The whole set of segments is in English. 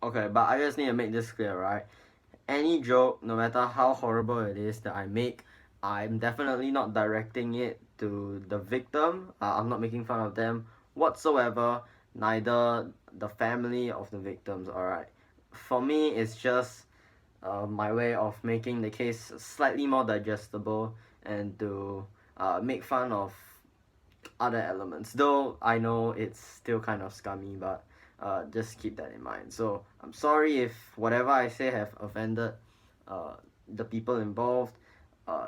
Okay, but I just need to make this clear, right? Any joke, no matter how horrible it is that I make, I'm definitely not directing it to the victim. I'm not making fun of them whatsoever, neither the family of the victims, alright? For me, it's just my way of making the case slightly more digestible and to make fun of other elements. Though I know it's still kind of scummy, but just keep that in mind. So I'm sorry if whatever I say have offended the people involved.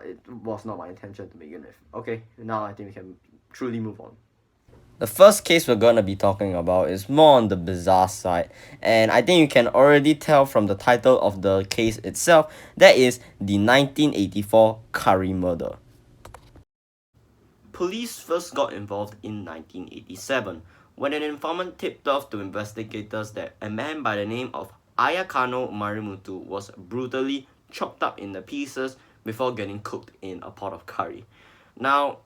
It was not my intention to begin with. Okay, now I think we can truly move on. The first case we're gonna be talking about is more on the bizarre side, and I think you can already tell from the title of the case itself that is the 1984 Curry murder. Police first got involved in 1987 when an informant tipped off to investigators that a man by the name of Ayakano Marimutu was brutally chopped up into pieces before getting cooked in a pot of curry. Now,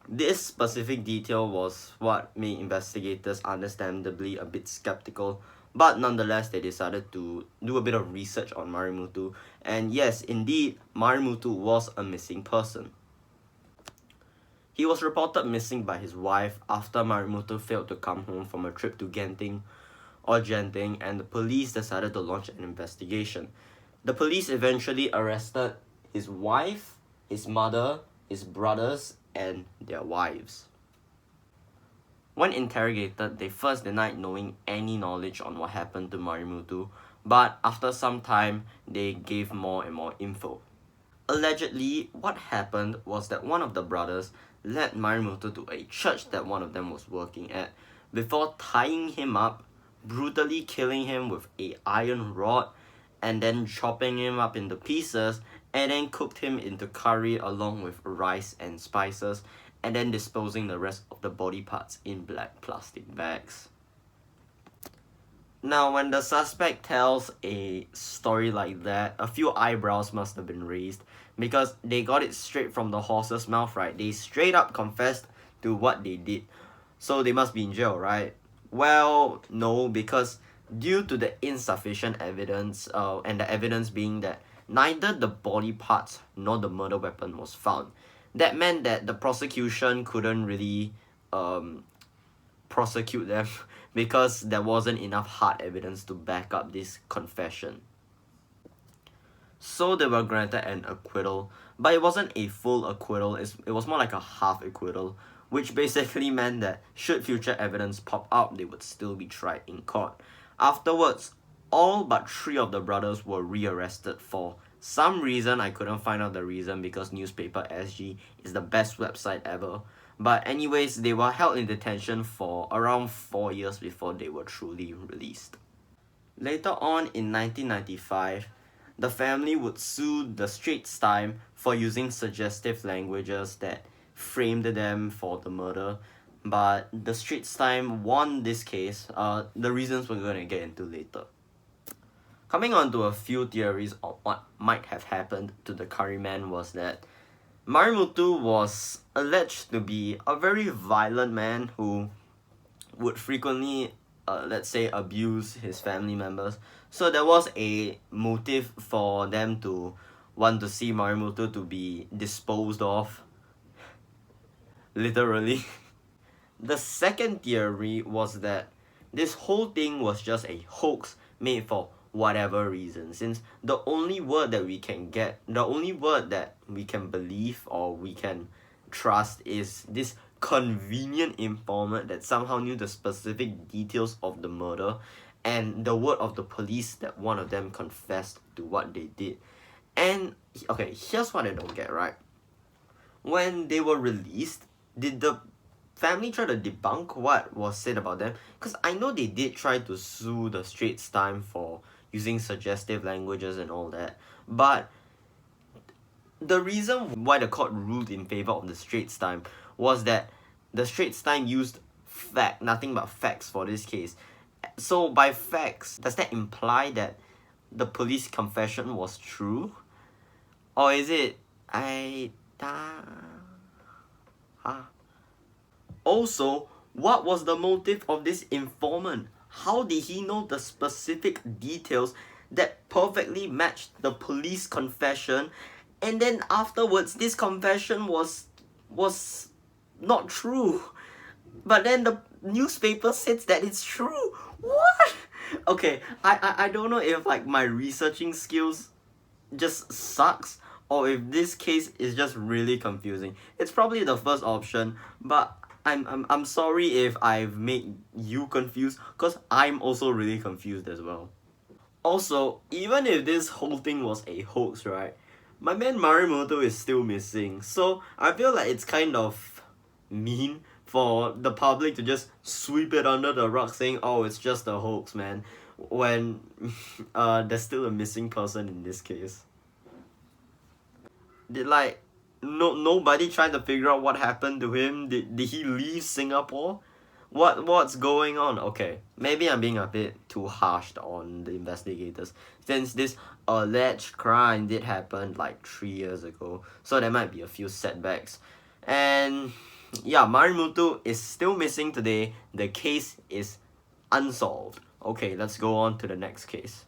this specific detail was what made investigators understandably a bit skeptical, but nonetheless they decided to do a bit of research on Marimutu, and yes, indeed, Marimutu was a missing person. He was reported missing by his wife after Marimutu failed to come home from a trip to Genting, and the police decided to launch an investigation. The police eventually arrested his wife, his mother, his brothers, and their wives. When interrogated, they first denied knowing any knowledge on what happened to Marimutu, but after some time, they gave more and more info. Allegedly, what happened was that one of the brothers led Marimutu to a church that one of them was working at before tying him up, brutally killing him with an iron rod, and then chopping him up into pieces, and then cooked him into curry along with rice and spices, and then disposing the rest of the body parts in black plastic bags. Now, when the suspect tells a story like that, a few eyebrows must have been raised because they got it straight from the horse's mouth, right? They straight up confessed to what they did. So they must be in jail, right? Well, no, because due to the insufficient evidence, and the evidence being that neither the body parts nor the murder weapon was found, that meant that the prosecution couldn't really prosecute them because there wasn't enough hard evidence to back up this confession. So they were granted an acquittal, but it wasn't a full acquittal, it was more like a half acquittal, which basically meant that should future evidence pop up, they would still be tried in court. Afterwards, all but 3 of the brothers were rearrested for some reason. I couldn't find out the reason because Newspaper SG is the best website ever. But anyways, they were held in detention for around 4 years before they were truly released. Later on in 1995, the family would sue the Straits Times for using suggestive languages that framed them for the murder, but the Straits Times won this case. The reasons we're going to get into later. Coming on to a few theories of what might have happened to the curry man was that Marimutu was alleged to be a very violent man who would frequently, let's say, abuse his family members. So there was a motive for them to want to see Marimutu to be disposed of, literally. The second theory was that this whole thing was just a hoax made for whatever reason, since the only word that we can get, the only word that we can believe or we can trust is this convenient informant that somehow knew the specific details of the murder, and the word of the police that one of them confessed to what they did. And okay, here's what I don't get, right? When they were released, did the family try to debunk what was said about them? Because I know they did try to sue the Straits Times for using suggestive languages and all that, but the reason why the court ruled in favor of the Straits Times was that the Straits Times used nothing but facts for this case. So by facts, does that imply that the police confession was true? Or is it Also, what was the motive of this informant? How did he know the specific details that perfectly matched the police confession, and then afterwards this confession was not true, but then the newspaper says that it's true? What? Okay, I don't know if like my researching skills just sucks, or if this case is just really confusing. It's probably the first option, but I'm sorry if I've made you confused, because I'm also really confused as well. Also, even if this whole thing was a hoax, right, my man Marimoto is still missing, so I feel like it's kind of mean for the public to just sweep it under the rug saying, oh, it's just a hoax, man, when there's still a missing person in this case. Did like nobody try to figure out what happened to him? Did he leave Singapore? What's going on? Okay, maybe I'm being a bit too harsh on the investigators, since this alleged crime did happen like 3 years ago, so there might be a few setbacks. And yeah, Marimoto is still missing today. The case is unsolved. Okay, let's go on to the next case.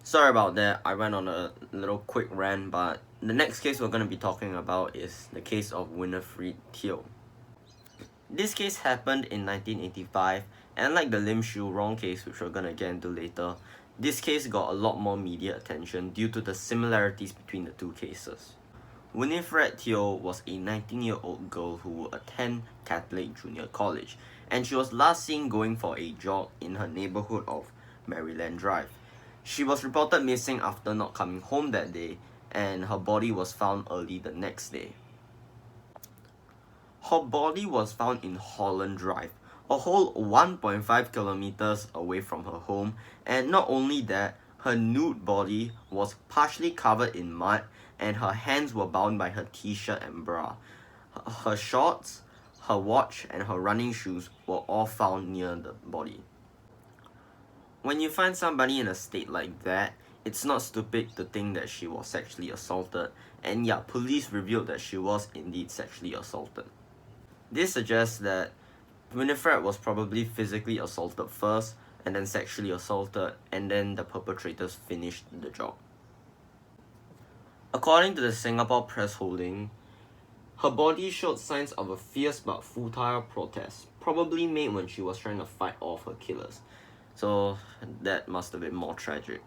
Sorry about that, I went on a little quick rant, but the next case we're going to be talking about is the case of Winnifred Teo. This case happened in 1985, and like the Lim Shiow Rong case, which we're going to get into later, this case got a lot more media attention due to the similarities between the two cases. Winnifred Teo was a 19-year-old girl who would attend Catholic Junior College, and she was last seen going for a jog in her neighborhood of Maryland Drive. She was reported missing after not coming home that day, and her body was found early the next day. Her body was found in Holland Drive, a whole 1.5 kilometers away from her home, and not only that, her nude body was partially covered in mud, and her hands were bound by her t-shirt and bra. Her shorts, her watch, and her running shoes were all found near the body. When you find somebody in a state like that, it's not stupid to think that she was sexually assaulted, and yeah, police revealed that she was indeed sexually assaulted. This suggests that Winnifred was probably physically assaulted first, and then sexually assaulted, and then the perpetrators finished the job. According to the Singapore Press holding, her body showed signs of a fierce but futile protest, probably made when she was trying to fight off her killers. So that must have been more tragic.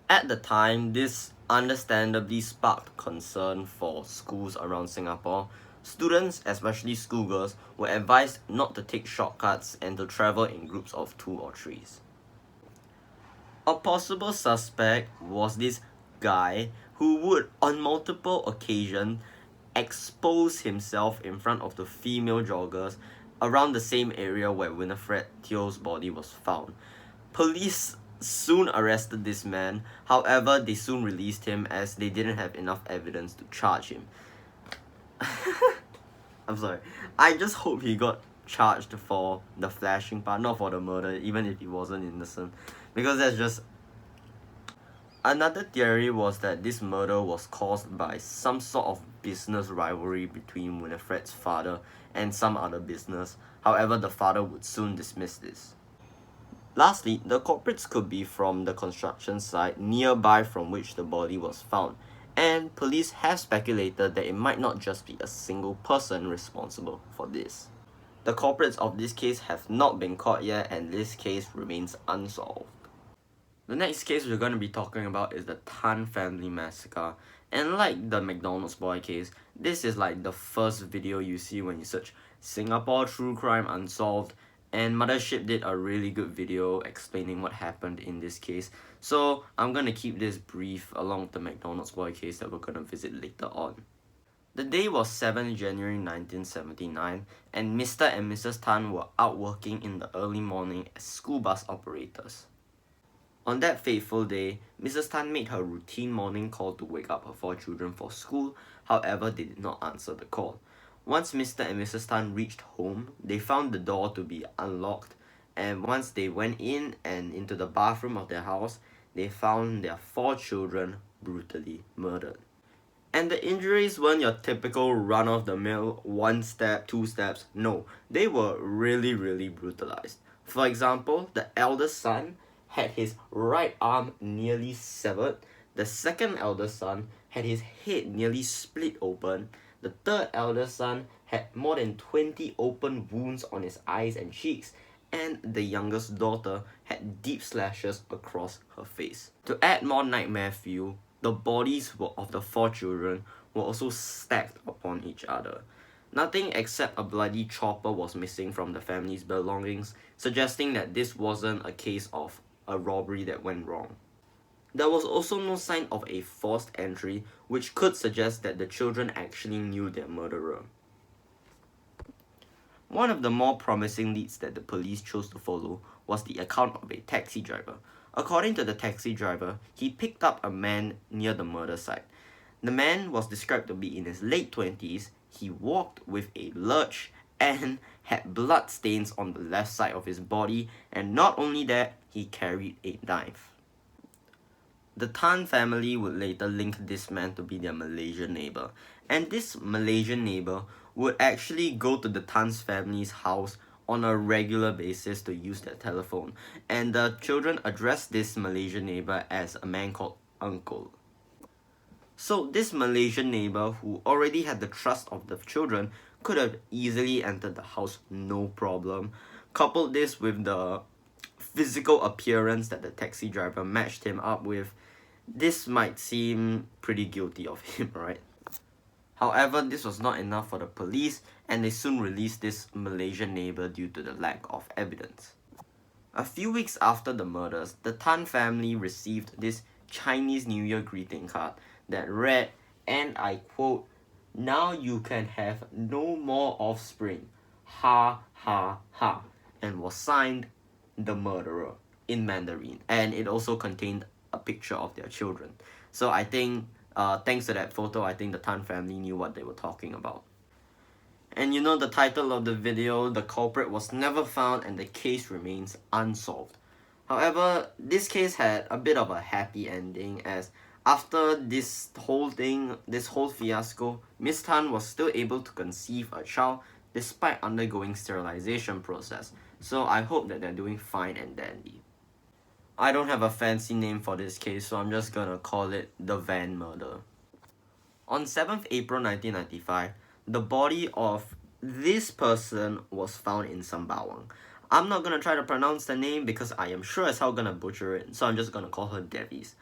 At the time, this understandably sparked concern for schools around Singapore. Students, especially schoolgirls, were advised not to take shortcuts and to travel in groups of 2 or 3. A possible suspect was this guy who would, on multiple occasions, expose himself in front of the female joggers around the same area where Winnifred Teo's body was found. Police soon arrested this man, however they soon released him as they didn't have enough evidence to charge him. I'm sorry, I just hope he got charged for the flashing part, not for the murder, even if he wasn't innocent, because that's just... Another theory was that this murder was caused by some sort of business rivalry between Winnifred's father and some other business. However, the father would soon dismiss this. Lastly, the culprits could be from the construction site nearby from which the body was found, and police have speculated that it might not just be a single person responsible for this. The culprits of this case have not been caught yet, and this case remains unsolved. The next case we're going to be talking about is the Tan Family Massacre, and like the McDonald's boy case, this is like the first video you see when you search Singapore True Crime Unsolved, and Mothership did a really good video explaining what happened in this case, so I'm going to keep this brief along with the McDonald's boy case that we're going to visit later on. The day was 7 January 1979, and Mr. and Mrs. Tan were out working in the early morning as school bus operators. On that fateful day, Mrs. Tan made her routine morning call to wake up her 4 children for school, however they did not answer the call. Once Mr. and Mrs. Tan reached home, they found the door to be unlocked, and once they went in and into the bathroom of their house, they found their 4 children brutally murdered. And the injuries weren't your typical run-of-the-mill 1 stab, 2 stabs, no, they were really brutalized. For example, the eldest son had his right arm nearly severed, the second eldest son had his head nearly split open, the third eldest son had more than 20 open wounds on his eyes and cheeks, and the youngest daughter had deep slashes across her face. To add more nightmare fuel, the bodies of the 4 children were also stacked upon each other. Nothing except a bloody chopper was missing from the family's belongings, suggesting that this wasn't a case of a robbery that went wrong. There was also no sign of a forced entry, which could suggest that the children actually knew their murderer. One of the more promising leads that the police chose to follow was the account of a taxi driver. According to the taxi driver, he picked up a man near the murder site. The man was described to be in his late 20s, he walked with a lurch and had blood stains on the left side of his body, and not only that, he carried a knife. The Tan family would later link this man to be their Malaysian neighbor, and this Malaysian neighbor would actually go to the Tan's family's house on a regular basis to use their telephone, and the children addressed this Malaysian neighbor as a man called Uncle. So this Malaysian neighbor, who already had the trust of the children, could have easily entered the house no problem. Coupled this with the physical appearance that the taxi driver matched him up with, this might seem pretty guilty of him, right? However, this was not enough for the police, and they soon released this Malaysian neighbor due to the lack of evidence. A few weeks after the murders, the Tan family received this Chinese New Year greeting card that read, and I quote, "Now you can have no more offspring. Ha ha ha," and was signed "The Murderer" in Mandarin, and it also contained a picture of their children. So I think thanks to that photo, I think the Tan family knew what they were talking about. And you know the title of the video, the culprit was never found and the case remains unsolved. However, this case had a bit of a happy ending, as after this whole fiasco, Miss Tan was still able to conceive a child despite undergoing sterilization process. So I hope that they're doing fine and dandy. I don't have a fancy name for this case, so I'm just gonna call it the van murder. On 7th April 1995, the body of this person was found in Sembawang. I'm not gonna try to pronounce the name because I am sure as hell gonna butcher it, so I'm just gonna call her Devi's.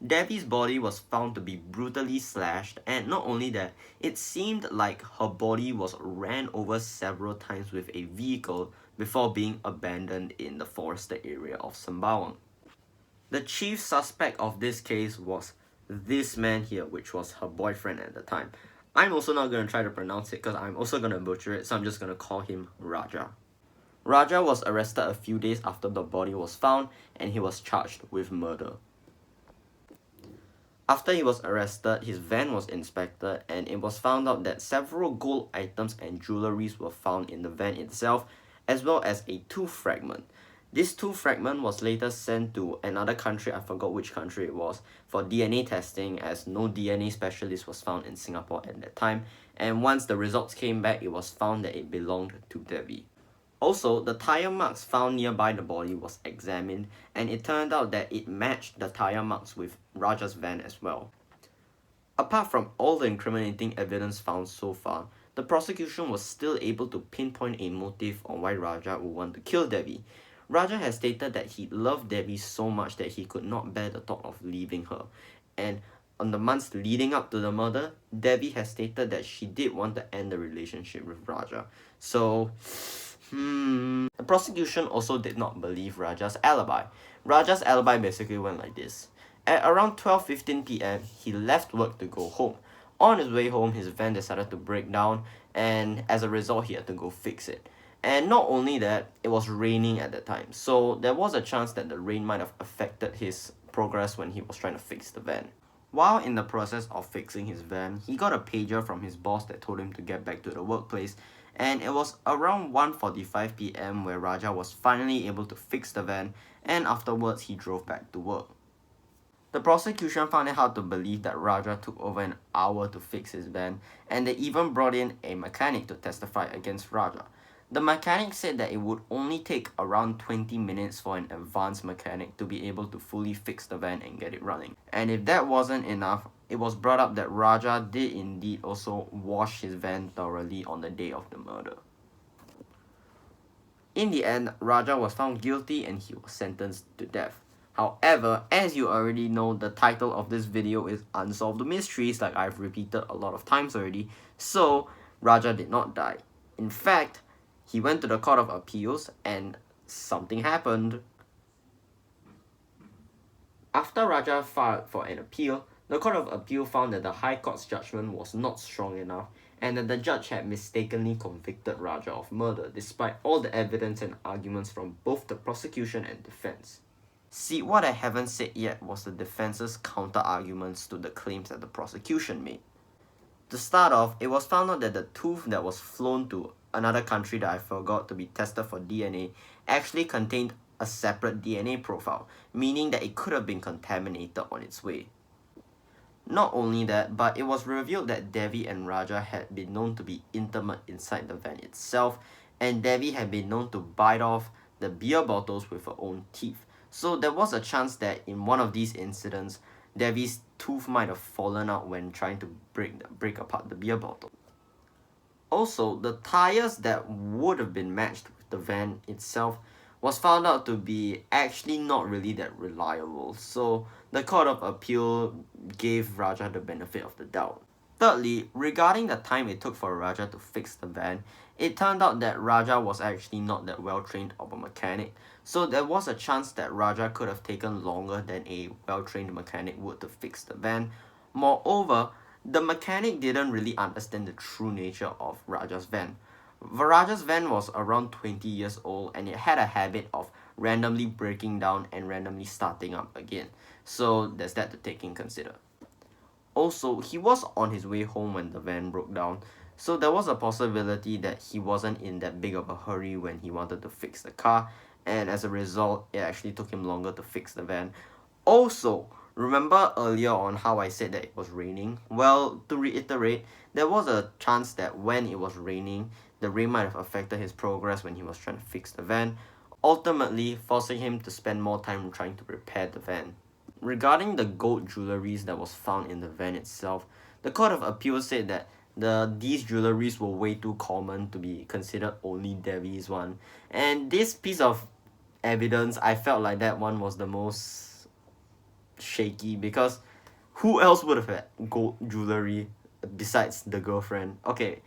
Devi's body was found to be brutally slashed, and not only that, it seemed like her body was ran over several times with a vehicle before being abandoned in the forested area of Sembawang. The chief suspect of this case was this man here, which was her boyfriend at the time. I'm also not going to try to pronounce it because I'm also going to butcher it, so I'm just going to call him Raja. Raja was arrested a few days after the body was found, and he was charged with murder. After he was arrested, his van was inspected, and it was found out that several gold items and jewelries were found in the van itself, as well as a tooth fragment. This tooth fragment was later sent to another country, I forgot which country it was, for DNA testing, as no DNA specialist was found in Singapore at that time, and once the results came back, it was found that it belonged to Devi. Also, the tire marks found nearby the body was examined, and it turned out that it matched the tire marks with Raja's van as well. Apart from all the incriminating evidence found so far, the prosecution was still able to pinpoint a motive on why Raja would want to kill Devi. Raja has stated that he loved Devi so much that he could not bear the thought of leaving her. And on the months leading up to the murder, Devi has stated that she did want to end the relationship with Raja. So, the prosecution also did not believe Raja's alibi. Raja's alibi basically went like this. At around 12:15 p.m., he left work to go home. On his way home, his van decided to break down, and as a result, he had to go fix it. And not only that, it was raining at the time, so there was a chance that the rain might have affected his progress when he was trying to fix the van. While in the process of fixing his van, he got a pager from his boss that told him to get back to the workplace, and it was around 1:45 p.m. where Raja was finally able to fix the van, and afterwards he drove back to work. The prosecution found it hard to believe that Raja took over an hour to fix his van, and they even brought in a mechanic to testify against Raja. The mechanic said that it would only take around 20 minutes for an advanced mechanic to be able to fully fix the van and get it running. And if that wasn't enough, it was brought up that Raja did indeed also wash his van thoroughly on the day of the murder. In the end, Raja was found guilty and he was sentenced to death. However, as you already know, the title of this video is Unsolved Mysteries, like I've repeated a lot of times already, so Raja did not die. In fact, he went to the Court of Appeals and something happened. After Raja filed for an appeal, the Court of Appeal found that the High Court's judgment was not strong enough and that the judge had mistakenly convicted Raja of murder despite all the evidence and arguments from both the prosecution and defense. See, what I haven't said yet was the defense's counter-arguments to the claims that the prosecution made. To start off, it was found out that the tooth that was flown to another country that I forgot to be tested for DNA actually contained a separate DNA profile, meaning that it could have been contaminated on its way. Not only that, but it was revealed that Devi and Raja had been known to be intimate inside the van itself, and Devi had been known to bite off the beer bottles with her own teeth. So there was a chance that in one of these incidents, Devi's tooth might have fallen out when trying to break apart the beer bottle. Also, the tires that would have been matched with the van itself was found out to be actually not really that reliable, so the Court of Appeal gave Raja the benefit of the doubt. Thirdly, regarding the time it took for Raja to fix the van, it turned out that Raja was actually not that well trained of a mechanic, so there was a chance that Raja could have taken longer than a well-trained mechanic would to fix the van. Moreover, the mechanic didn't really understand the true nature of Raja's van. Raja's van was around 20 years old and it had a habit of randomly breaking down and randomly starting up again, so there's that to take in consider. Also, he was on his way home when the van broke down, so there was a possibility that he wasn't in that big of a hurry when he wanted to fix the car, and as a result, it actually took him longer to fix the van. Also, remember earlier on how I said that it was raining? Well, to reiterate, there was a chance that when it was raining, the rain might have affected his progress when he was trying to fix the van, ultimately forcing him to spend more time trying to repair the van. Regarding the gold jewelries that was found in the van itself, the Court of Appeal said that these jewelries were way too common to be considered only Devi's one. And this piece of evidence, I felt like that one was the most shaky, because who else would have had gold jewelry besides the girlfriend? Okay,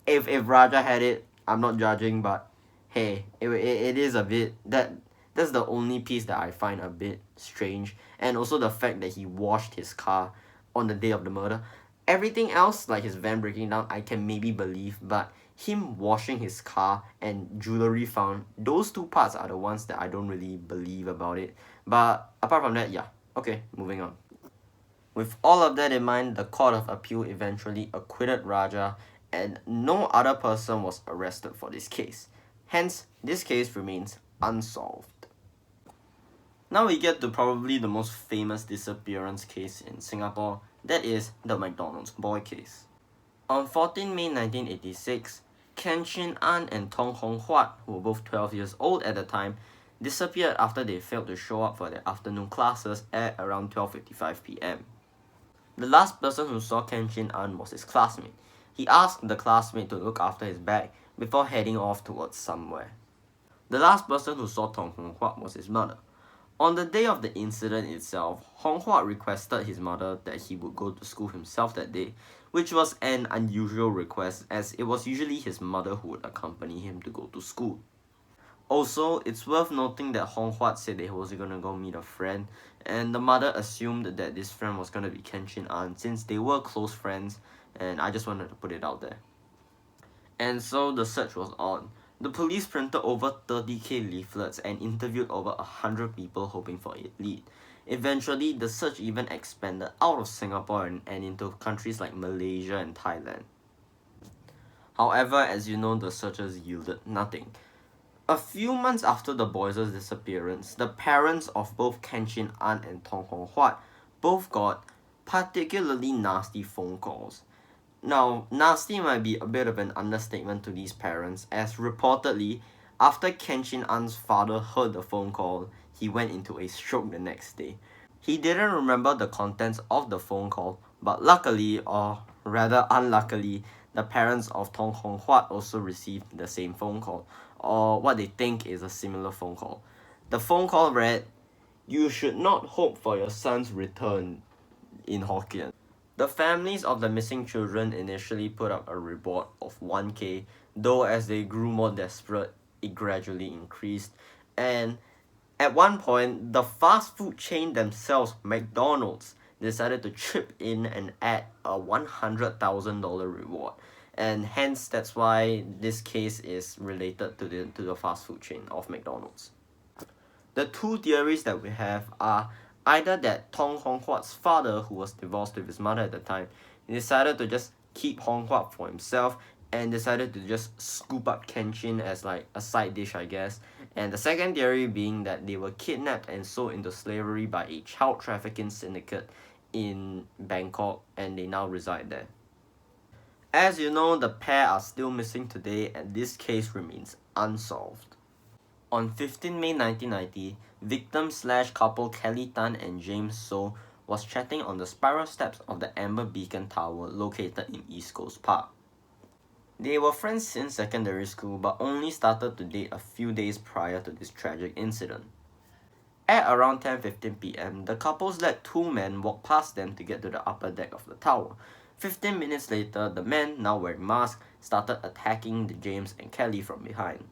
if Raja had it, I'm not judging, but hey, it is a bit, that's the only piece that I find a bit strange. And also the fact that he washed his car on the day of the murder. Everything else, like his van breaking down, I can maybe believe, but him washing his car and jewelry found, those two parts are the ones that I don't really believe about it. But apart from that, yeah, okay, moving on. With all of that in mind, the Court of Appeal eventually acquitted Raja and no other person was arrested for this case. Hence, this case remains unsolved. Now we get to probably the most famous disappearance case in Singapore, that is the McDonald's boy case. On 14 May 1986, Ken Chin An and Tong Hong Huat, who were both 12 years old at the time, disappeared after they failed to show up for their afternoon classes at around 12:55 p.m. The last person who saw Ken Chin An was his classmate. He asked the classmate to look after his bag before heading off towards somewhere. The last person who saw Tong Hong Huat was his mother. On the day of the incident itself, Hong Huat requested his mother that he would go to school himself that day, which was an unusual request as it was usually his mother who would accompany him to go to school. Also, it's worth noting that Hong Huat said that he was going to go meet a friend, and the mother assumed that this friend was going to be Ken Chin An since they were close friends, and I just wanted to put it out there. And so the search was on. The police printed over 30k leaflets and interviewed over 100 people hoping for a lead. Eventually, the search even expanded out of Singapore and into countries like Malaysia and Thailand. However, as you know, the searches yielded nothing. A few months after the boys' disappearance, the parents of both Ken Chin An and Tong Hong Huat both got particularly nasty phone calls. Now, nasty might be a bit of an understatement to these parents, as reportedly, after Kenshin An's father heard the phone call, he went into a stroke the next day. He didn't remember the contents of the phone call, but luckily, or rather unluckily, the parents of Tong Hong Huat also received the same phone call, or what they think is a similar phone call. The phone call read, "You should not hope for your son's return," in Hokkien. The families of the missing children initially put up a reward of 1K, though as they grew more desperate, it gradually increased. And at one point, the fast food chain themselves, McDonald's, decided to chip in and add a $100,000 reward. And hence, that's why this case is related to the fast food chain of McDonald's. The two theories that we have are either that Tong Hong Huat's father, who was divorced with his mother at the time, decided to just keep Hong Huat for himself and decided to just scoop up Kenshin as like a side dish, I guess. And the second theory being that they were kidnapped and sold into slavery by a child trafficking syndicate in Bangkok, and they now reside there. As you know, the pair are still missing today, and this case remains unsolved. On 15 May 1990, victim/couple Kelly Tan and James So was chatting on the spiral steps of the Amber Beacon Tower located in East Coast Park. They were friends since secondary school but only started to date a few days prior to this tragic incident. At around 10:15 p.m., the couples let two men walk past them to get to the upper deck of the tower. 15 minutes later, the men, now wearing masks, started attacking James and Kelly from behind.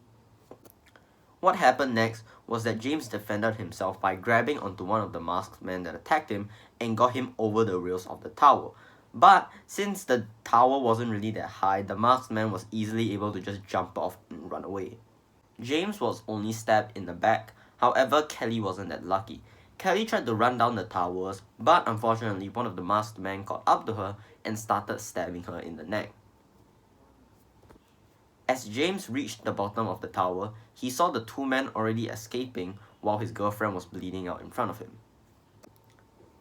What happened next was that James defended himself by grabbing onto one of the masked men that attacked him and got him over the rails of the tower. But since the tower wasn't really that high, the masked man was easily able to just jump off and run away. James was only stabbed in the back, however Kelly wasn't that lucky. Kelly tried to run down the towers, but unfortunately one of the masked men caught up to her and started stabbing her in the neck. As James reached the bottom of the tower, he saw the two men already escaping while his girlfriend was bleeding out in front of him.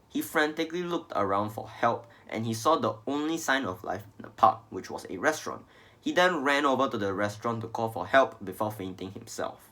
He frantically looked around for help and he saw the only sign of life in the park, which was a restaurant. He then ran over to the restaurant to call for help before fainting himself.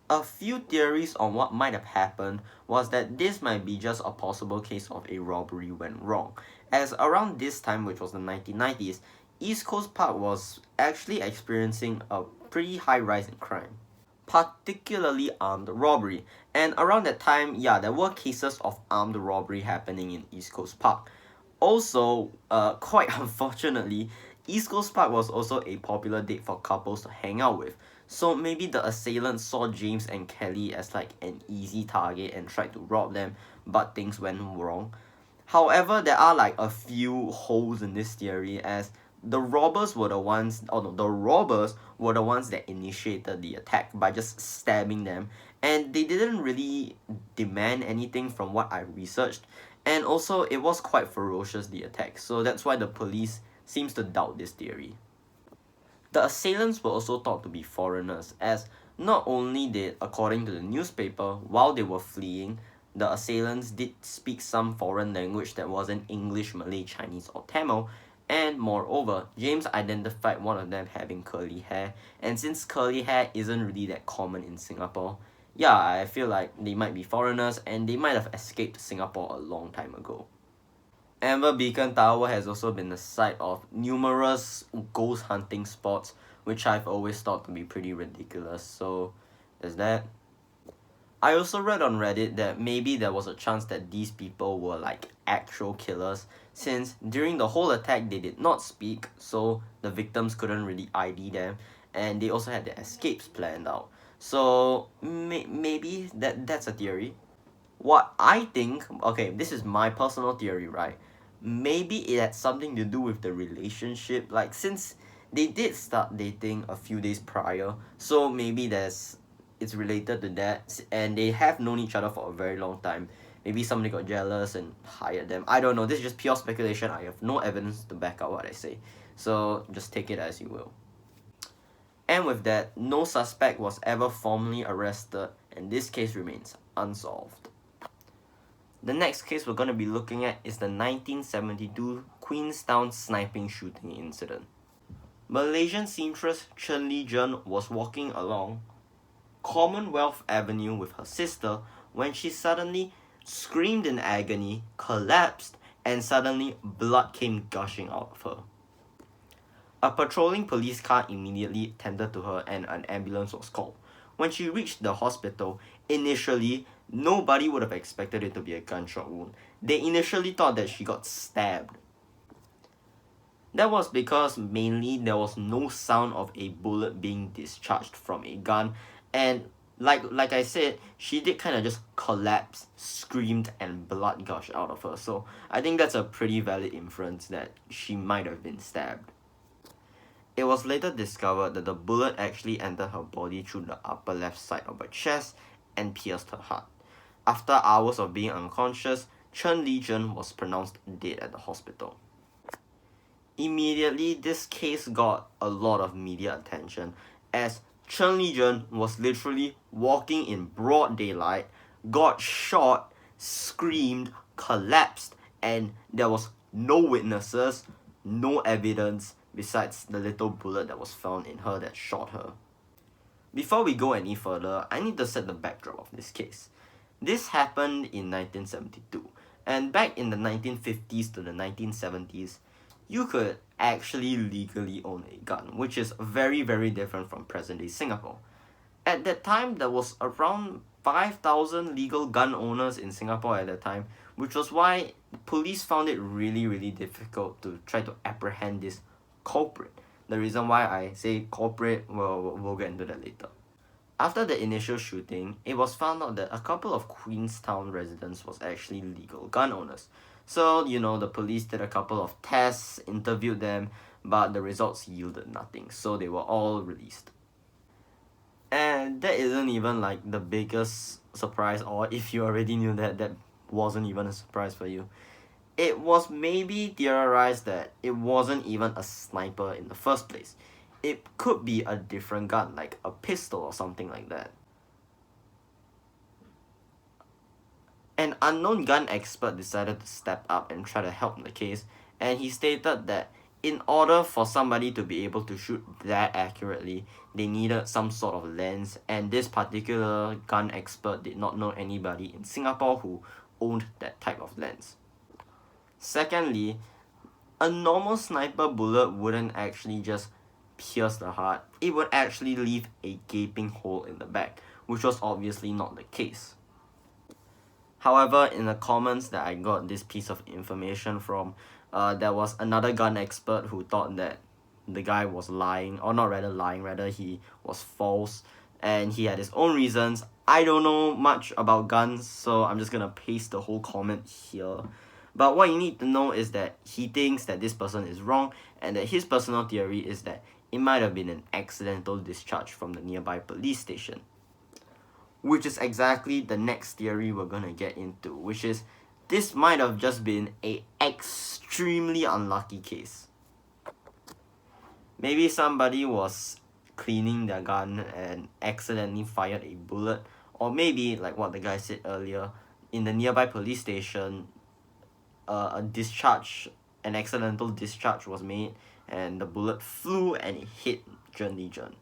A few theories on what might have happened was that this might be just a possible case of a robbery went wrong, as around this time, which was the 1990s, East Coast Park was actually experiencing a pretty high rise in crime, particularly armed robbery. And around that time, yeah, there were cases of armed robbery happening in East Coast Park. Also, quite unfortunately, East Coast Park was also a popular date for couples to hang out with. So maybe the assailants saw James and Kelly as like an easy target and tried to rob them, but things went wrong. However, there are like a few holes in this theory, as the robbers were the ones that initiated the attack by just stabbing them, and they didn't really demand anything from what I researched, and also it was quite ferocious, the attack, so that's why the police seems to doubt this theory. The assailants were also thought to be foreigners, as not only did, according to the newspaper, while they were fleeing, the assailants did speak some foreign language that wasn't English, Malay, Chinese, or Tamil. And moreover, James identified one of them having curly hair, and since curly hair isn't really that common in Singapore, yeah, I feel like they might be foreigners and they might have escaped Singapore a long time ago. Amber Beacon Tower has also been the site of numerous ghost hunting spots, which I've always thought to be pretty ridiculous, so there's that. I also read on Reddit that maybe there was a chance that these people were like actual killers, since during the whole attack they did not speak, so the victims couldn't really ID them, and they also had their escapes planned out. So maybe that's a theory. What I think, okay, this is my personal theory, right? Maybe it had something to do with the relationship, like since they did start dating a few days prior, so maybe it's related to that, and they have known each other for a very long time. Maybe somebody got jealous and hired them. I don't know, this is just pure speculation. I have no evidence to back up what I say, so just take it as you will. And with that, no suspect was ever formally arrested, and this case remains unsolved. The next case we're going to be looking at is the 1972 Queenstown sniping shooting incident. Malaysian seamstress Chen Li-jen was walking along Commonwealth Avenue with her sister when she suddenly screamed in agony, collapsed, and suddenly blood came gushing out of her. A patrolling police car immediately tended to her and an ambulance was called. When she reached the hospital, initially, nobody would have expected it to be a gunshot wound. They initially thought that she got stabbed. That was because mainly there was no sound of a bullet being discharged from a gun, and like I said, she did kind of just collapse, screamed, and blood gushed out of her. So I think that's a pretty valid inference that she might have been stabbed. It was later discovered that the bullet actually entered her body through the upper left side of her chest and pierced her heart. After hours of being unconscious, Chen Li-jen was pronounced dead at the hospital. Immediately, this case got a lot of media attention as Chen Li-jen was literally walking in broad daylight, got shot, screamed, collapsed, and there was no witnesses, no evidence besides the little bullet that was found in her that shot her. Before we go any further, I need to set the backdrop of this case. This happened in 1972, and back in the 1950s to the 1970s, you could actually legally own a gun, which is very, very different from present-day Singapore. At that time, there was around 5,000 legal gun owners in Singapore at that time, which was why police found it really, really difficult to try to apprehend this culprit. The reason why I say culprit, we'll get into that later. After the initial shooting, it was found out that a couple of Queenstown residents was actually legal gun owners. So, the police did a couple of tests, interviewed them, but the results yielded nothing, so they were all released. And that isn't even like the biggest surprise, or if you already knew that, that wasn't even a surprise for you. It was maybe theorized that it wasn't even a sniper in the first place. It could be a different gun, like a pistol or something like that. An unknown gun expert decided to step up and try to help the case, and he stated that in order for somebody to be able to shoot that accurately, they needed some sort of lens, and this particular gun expert did not know anybody in Singapore who owned that type of lens. Secondly, a normal sniper bullet wouldn't actually just pierce the heart, it would actually leave a gaping hole in the back, which was obviously not the case. However, in the comments that I got this piece of information from, there was another gun expert who thought that the guy was lying, or not rather lying, rather he was false, and he had his own reasons. I don't know much about guns, so I'm just gonna paste the whole comment here. But what you need to know is that he thinks that this person is wrong, and that his personal theory is that it might have been an accidental discharge from the nearby police station. Which is exactly the next theory we're gonna get into, which is this might have just been a extremely unlucky case. Maybe somebody was cleaning their gun and accidentally fired a bullet, or maybe, like what the guy said earlier, in the nearby police station, an accidental discharge was made, and the bullet flew and it hit Chen Li-jen.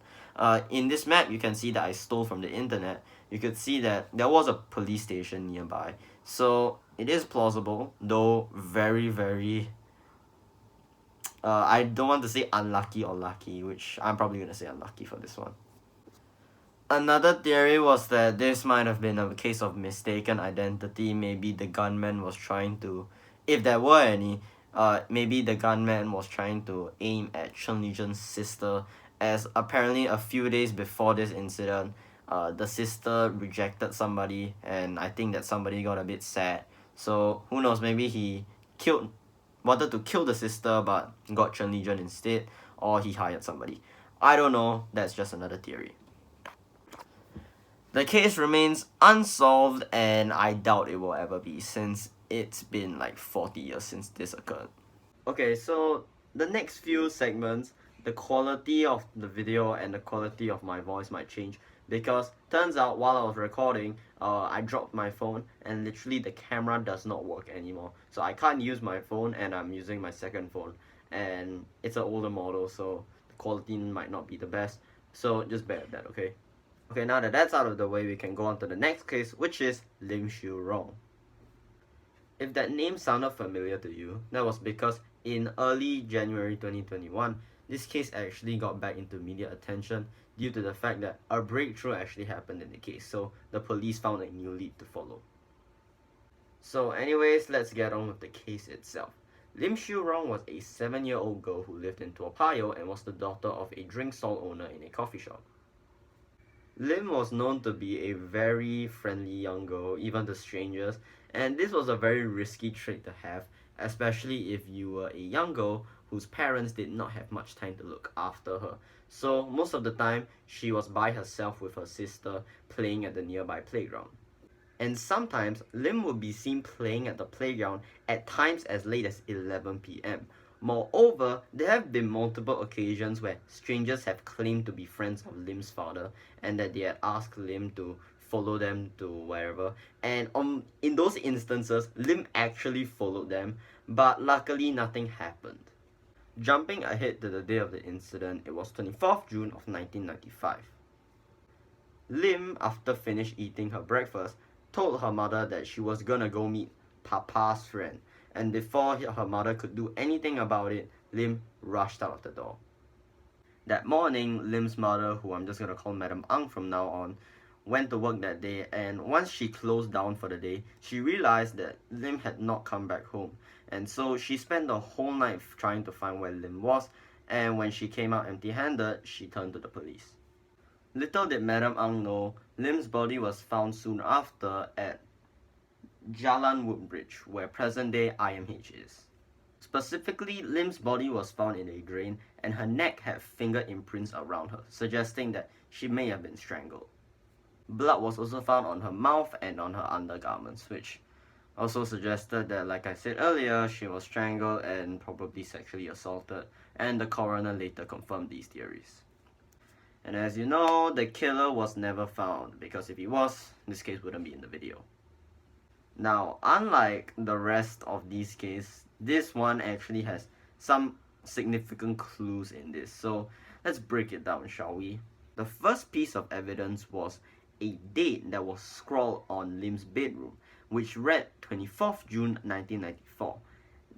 In this map, you can see that I stole from the internet. You could see that there was a police station nearby. So it is plausible, though very, very... I don't want to say unlucky or lucky, which I'm probably going to say unlucky for this one. Another theory was that this might have been a case of mistaken identity. Maybe the gunman was trying to, if there were any, maybe the gunman was trying to aim at Chen Li-jen's sister, as apparently a few days before this incident, the sister rejected somebody, and I think that somebody got a bit sad. So who knows, maybe he wanted to kill the sister but got Chen Li-jen instead, or he hired somebody. I don't know, that's just another theory. The case remains unsolved, and I doubt it will ever be, since it's been like 40 years since this occurred. Okay, so the next few segments, the quality of the video and the quality of my voice might change because turns out while I was recording, I dropped my phone and literally the camera does not work anymore. So I can't use my phone and I'm using my second phone. And it's an older model, so the quality might not be the best. So just bear with that, okay? Okay, now that that's out of the way, we can go on to the next case, which is Lim Shiow Rong. If that name sounded familiar to you, that was because in early January 2021, this case actually got back into media attention due to the fact that a breakthrough actually happened in the case, so the police found a new lead to follow. So anyways, let's get on with the case itself. Lim Shiow Rong was a 7-year-old girl who lived in Toa Payoh and was the daughter of a drink stall owner in a coffee shop. Lim was known to be a very friendly young girl, even to strangers, and this was a very risky trait to have, especially if you were a young girl whose parents did not have much time to look after her. So most of the time, she was by herself with her sister playing at the nearby playground. And sometimes, Lim would be seen playing at the playground at times as late as 11 p.m. Moreover, there have been multiple occasions where strangers have claimed to be friends of Lim's father and that they had asked Lim to follow them to wherever. And in those instances, Lim actually followed them, but luckily nothing happened. Jumping ahead to the day of the incident, it was 24th June of 1995. Lim, after finished eating her breakfast, told her mother that she was gonna go meet Papa's friend, and before her mother could do anything about it, Lim rushed out of the door. That morning, Lim's mother, who I'm just gonna call Madam Ang from now on, went to work that day, and once she closed down for the day, she realized that Lim had not come back home, and so she spent the whole night trying to find where Lim was, and when she came out empty-handed, she turned to the police. Little did Madam Ang know, Lim's body was found soon after at Jalan Woodbridge, where present-day IMH is. Specifically, Lim's body was found in a drain and her neck had finger imprints around her, suggesting that she may have been strangled. Blood was also found on her mouth and on her undergarments, which also suggested that, like I said earlier, she was strangled and probably sexually assaulted, and the coroner later confirmed these theories. And as you know, the killer was never found, because if he was, this case wouldn't be in the video. Now, unlike the rest of these cases, this one actually has some significant clues in this. So let's break it down, shall we? The first piece of evidence was a date that was scrawled on Lim's bedroom, which read 24th June 1994.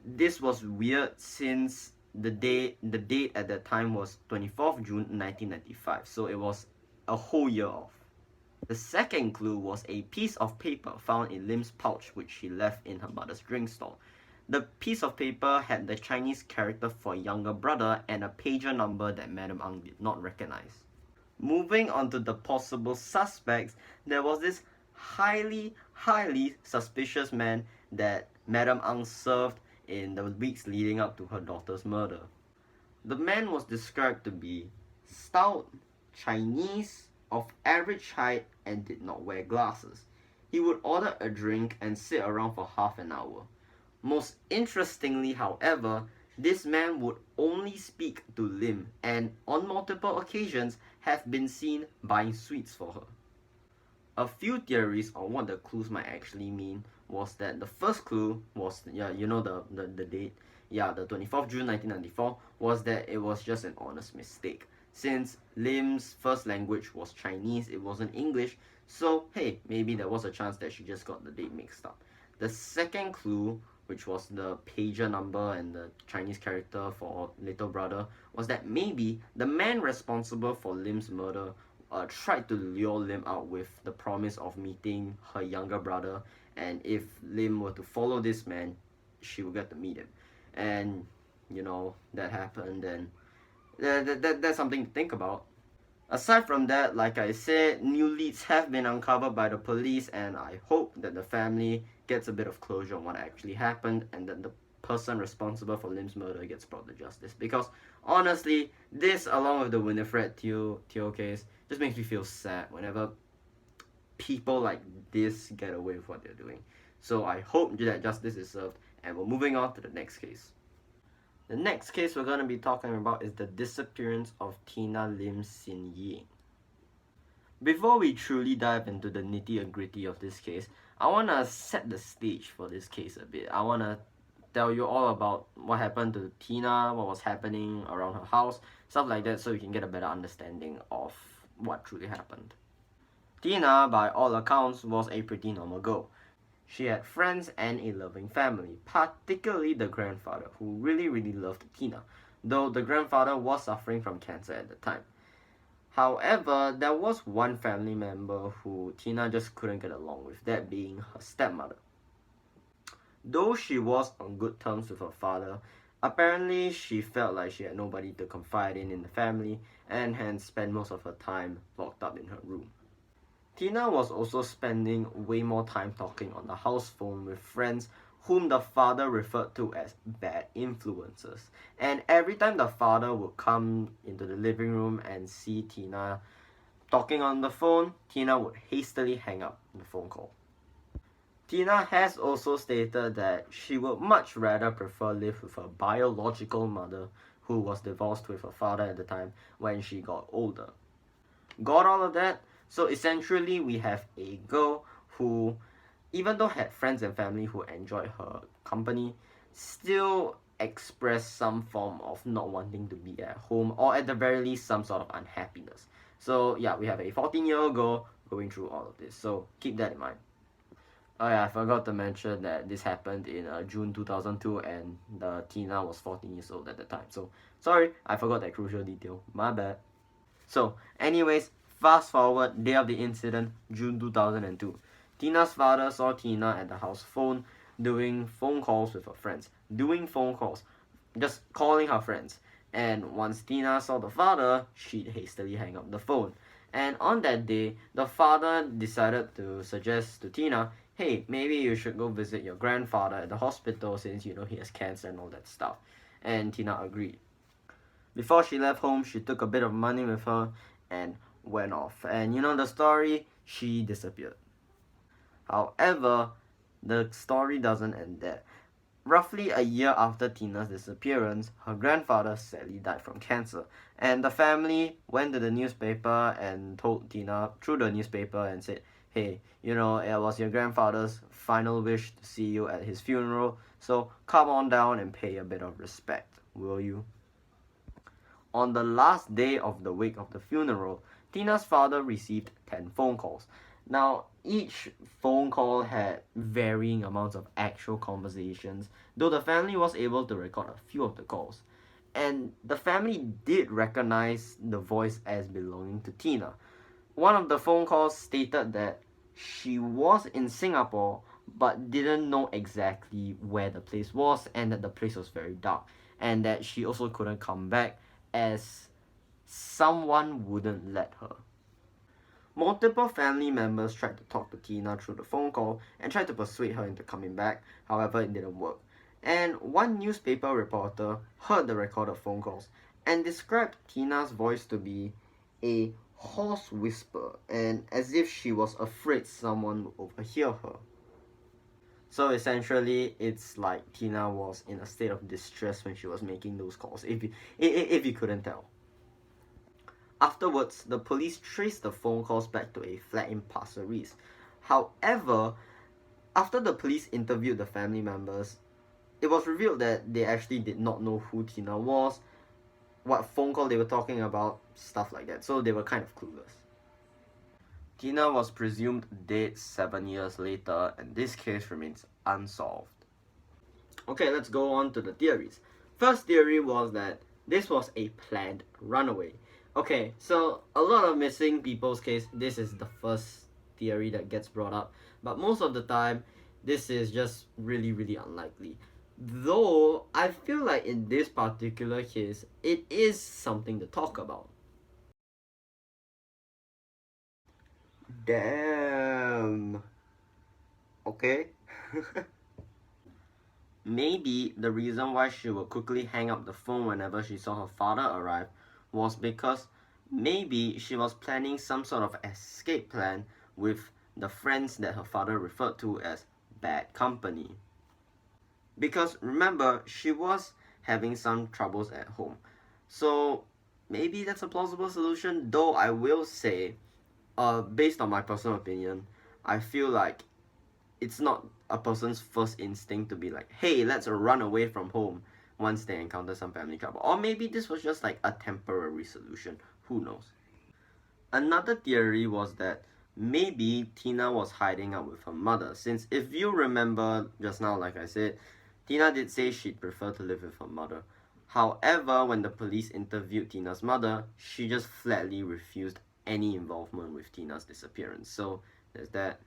This was weird since the date at that time was 24th June 1995, so it was a whole year off. The second clue was a piece of paper found in Lim's pouch, which she left in her mother's drink stall. The piece of paper had the Chinese character for younger brother and a pager number that Madam Ang did not recognize. Moving on to the possible suspects, there was this highly suspicious man that Madam Ang served in the weeks leading up to her daughter's murder. The man was described to be stout, Chinese, of average height, and did not wear glasses. He would order a drink and sit around for half an hour. Most interestingly, however, this man would only speak to Lim and on multiple occasions have been seen buying sweets for her. A few theories on what the clues might actually mean was that the first clue was, the date, the 24th June 1994, was that it was just an honest mistake. Since Lim's first language was Chinese, it wasn't English, so hey, maybe there was a chance that she just got the date mixed up. The second clue, which was the pager number and the Chinese character for little brother, was that maybe the man responsible for Lim's murder tried to lure Lim out with the promise of meeting her younger brother, and if Lim were to follow this man, she would get to meet him. And, that happened, and that's something to think about. Aside from that, like I said, new leads have been uncovered by the police, and I hope that the family gets a bit of closure on what actually happened and that the person responsible for Lim's murder gets brought to justice. Because honestly, this, along with the Winnifred Teo case, just makes me feel sad whenever people like this get away with what they're doing. So I hope that justice is served, and we're moving on to the next case. The next case we're going to be talking about is the disappearance of Tina Lim Xin Ying. Before we truly dive into the nitty-gritty of this case, I want to set the stage for this case a bit. I want to tell you all about what happened to Tina, what was happening around her house, stuff like that, so you can get a better understanding of what truly happened. Tina, by all accounts, was a pretty normal girl. She had friends and a loving family, particularly the grandfather, who really loved Tina, though the grandfather was suffering from cancer at the time. However, there was one family member who Tina just couldn't get along with, that being her stepmother. Though she was on good terms with her father, apparently she felt like she had nobody to confide in the family and hence spent most of her time locked up in her room. Tina was also spending way more time talking on the house phone with friends whom the father referred to as bad influences. And every time the father would come into the living room and see Tina talking on the phone, Tina would hastily hang up the phone call. Tina has also stated that she would much rather prefer live with her biological mother, who was divorced with her father at the time when she got older. Got all of that? So essentially we have a girl who, even though had friends and family who enjoyed her company, still expressed some form of not wanting to be at home, or at the very least some sort of unhappiness. So yeah, we have a 14-year-old girl going through all of this, so keep that in mind. Oh yeah, I forgot to mention that this happened in June 2002 and the Tina was 14 years old at the time. So sorry, I forgot that crucial detail, my bad. So anyways, fast forward, day of the incident, June 2002. Tina's father saw Tina at the house phone doing phone calls with her friends. Doing phone calls. Just calling her friends. And once Tina saw the father, she'd hastily hang up the phone. And on that day, the father decided to suggest to Tina, hey, maybe you should go visit your grandfather at the hospital since you know he has cancer and all that stuff. And Tina agreed. Before she left home, she took a bit of money with her and went off. And you know the story, she disappeared. However, the story doesn't end there. Roughly a year after Tina's disappearance, her grandfather sadly died from cancer. And the family went to the newspaper and told Tina through the newspaper and said, hey, you know, it was your grandfather's final wish to see you at his funeral, so come on down and pay a bit of respect, will you? On the last day of the week of the funeral, Tina's father received 10 phone calls. Now, each phone call had varying amounts of actual conversations, though the family was able to record a few of the calls. And the family did recognize the voice as belonging to Tina. One of the phone calls stated that she was in Singapore but didn't know exactly where the place was and that the place was very dark and that she also couldn't come back as someone wouldn't let her. Multiple family members tried to talk to Tina through the phone call and tried to persuade her into coming back, however it didn't work. And one newspaper reporter heard the recorded phone calls and described Tina's voice to be a hoarse whisper and as if she was afraid someone would overhear her. So essentially, it's like Tina was in a state of distress when she was making those calls, if you couldn't tell. Afterwards, the police traced the phone calls back to a flat in Pasir Ris. However, after the police interviewed the family members, it was revealed that they actually did not know who Tina was, what phone call they were talking about, stuff like that. So they were kind of clueless. Tina was presumed dead 7 years later, and this case remains unsolved. Okay, let's go on to the theories. First theory was that this was a planned runaway. Okay, so a lot of missing people's case, this is the first theory that gets brought up, but most of the time, this is just really unlikely. Though, I feel like in this particular case, it is something to talk about. Damn. Okay. Maybe the reason why she would quickly hang up the phone whenever she saw her father arrive was because maybe she was planning some sort of escape plan with the friends that her father referred to as bad company. Because remember, she was having some troubles at home. So maybe that's a plausible solution, though I will say Based on my personal opinion, I feel like it's not a person's first instinct to be like, hey, let's run away from home once they encounter some family trouble. Or maybe this was just like a temporary solution. Who knows? Another theory was that maybe Tina was hiding out with her mother, since if you remember just now, like I said, Tina did say she'd prefer to live with her mother. However, when the police interviewed Tina's mother, she just flatly refused any involvement with Tina's disappearance. So there's that.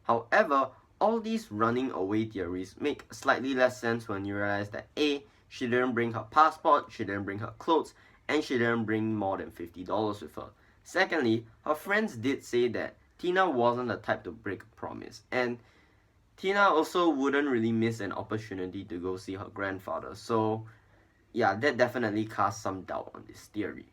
However, all these running away theories make slightly less sense when you realize that A, she didn't bring her passport, she didn't bring her clothes, and she didn't bring more than $50 with her. Secondly, her friends did say that Tina wasn't the type to break a promise, and Tina also wouldn't really miss an opportunity to go see her grandfather. So yeah, that definitely casts some doubt on this theory.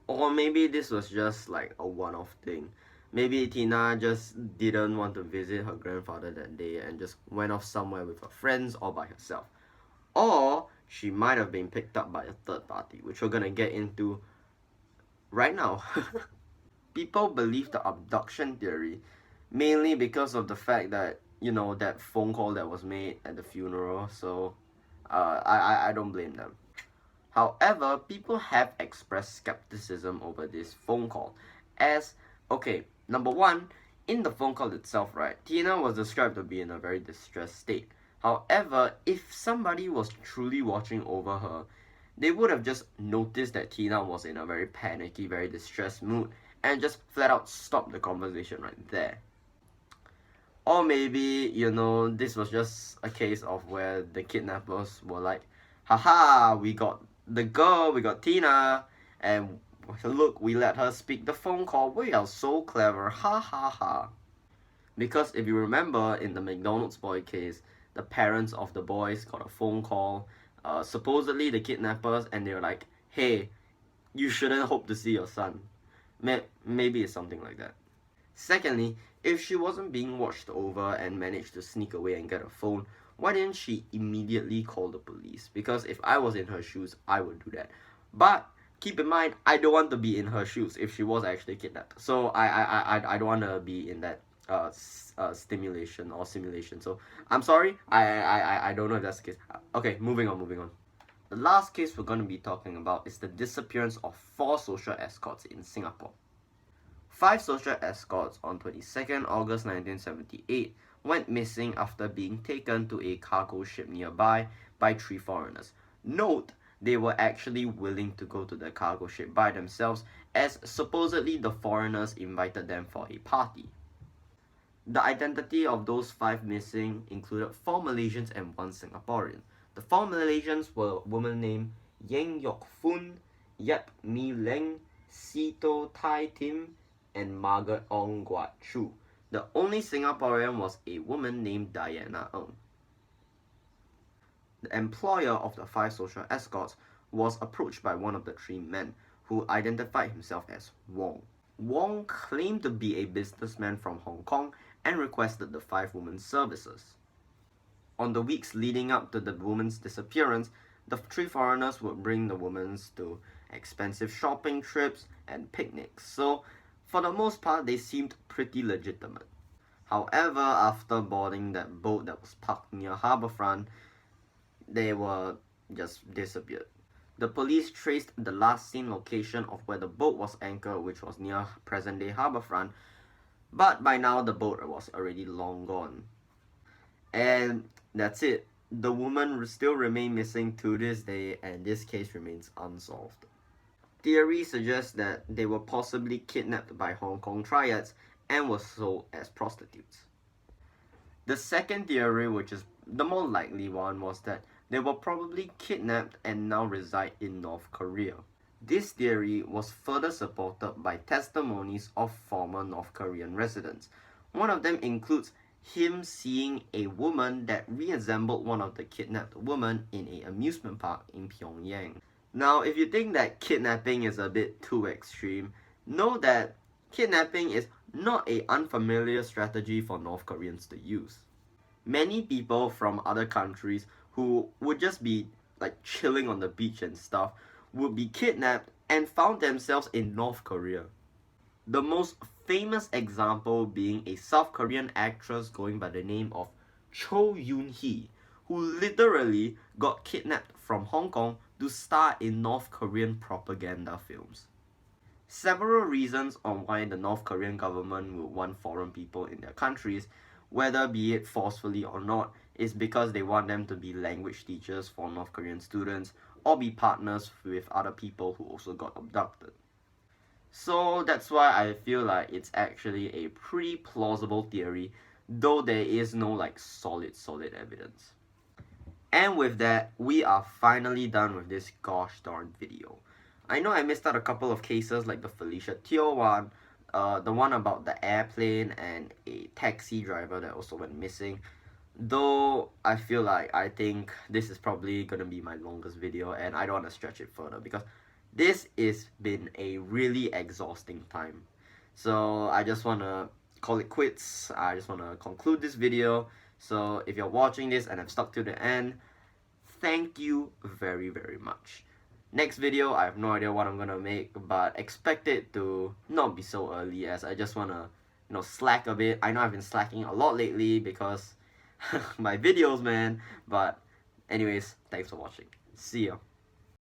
Or maybe this was just like a one-off thing. Maybe Tina just didn't want to visit her grandfather that day and just went off somewhere with her friends or by herself. Or she might have been picked up by a third party, which we're gonna get into right now. People believe the abduction theory mainly because of the fact that, you know, that phone call that was made at the funeral. So I don't blame them. However, people have expressed skepticism over this phone call as, okay, number one, in the phone call itself, right, Tina was described to be in a very distressed state. However, if somebody was truly watching over her, they would have just noticed that Tina was in a very panicky, very distressed mood and just flat out stopped the conversation right there. Or maybe, you know, this was just a case of where the kidnappers were like, haha, we got the girl, we got Tina, and look, we let her speak the phone call. We are so clever, ha ha ha. Because if you remember in the McDonald's boy case, the parents of the boys got a phone call, supposedly the kidnappers, and they were like, hey, you shouldn't hope to see your son. Maybe it's something like that. Secondly, if she wasn't being watched over and managed to sneak away and get a phone, why didn't she immediately call the police? Because if I was in her shoes, I would do that. But keep in mind, I don't want to be in her shoes if she was actually kidnapped. So I don't want to be in that stimulation or simulation. So I'm sorry, I don't know if that's the case. Okay, moving on. The last case we're going to be talking about is the disappearance of 4 social escorts in Singapore. 5 social escorts on 22nd August 1978 went missing after being taken to a cargo ship nearby by 3 foreigners. Note, they were actually willing to go to the cargo ship by themselves, as supposedly the foreigners invited them for a party. The identity of those 5 missing included 4 Malaysians and 1 Singaporean. The 4 Malaysians were a woman named Yeng Yok Fun, Yap Mi Leng, Sito Tai Tim, and Margaret Ong Guat Chu. The only Singaporean was a woman named Diana Ng. The employer of the 5 social escorts was approached by one of the 3 men, who identified himself as Wong. Wong claimed to be a businessman from Hong Kong and requested the 5 women's services. On the weeks leading up to the woman's disappearance, the 3 foreigners would bring the women to expensive shopping trips and picnics, so for the most part they seemed pretty legitimate. However, after boarding that boat that was parked near harbourfront, they were just disappeared. The police traced the last seen location of where the boat was anchored, which was near present-day harbourfront, but by now the boat was already long gone. And that's it. The woman still remain missing to this day, and this case remains unsolved. Theory suggests that they were possibly kidnapped by Hong Kong triads and were sold as prostitutes. The second theory, which is the more likely one, was that they were probably kidnapped and now reside in North Korea. This theory was further supported by testimonies of former North Korean residents. One of them includes him seeing a woman that resembled one of the kidnapped women in an amusement park in Pyongyang. Now, if you think that kidnapping is a bit too extreme, know that kidnapping is not an unfamiliar strategy for North Koreans to use. Many people from other countries who would just be like chilling on the beach and stuff would be kidnapped and found themselves in North Korea. The most famous example being a South Korean actress going by the name of Cho Yoon-hee, who literally got kidnapped from Hong Kong to star in North Korean propaganda films. Several reasons on why the North Korean government would want foreign people in their countries, whether be it forcefully or not, is because they want them to be language teachers for North Korean students or be partners with other people who also got abducted. So that's why I feel like it's actually a pretty plausible theory, though there is no like solid evidence. And with that, we are finally done with this gosh darn video. I know I missed out a couple of cases like the Winnifred Teo one, the one about the airplane and a taxi driver that also went missing. Though I feel like I think this is probably gonna be my longest video and I don't want to stretch it further because this has been a really exhausting time. So I just want to call it quits. I just want to conclude this video. So if you're watching this and have stuck to the end, thank you very much. Next video, I have no idea what I'm gonna make, but expect it to not be so early as I just wanna, slack a bit. I know I've been slacking a lot lately because my videos, man. But anyways, thanks for watching. See ya.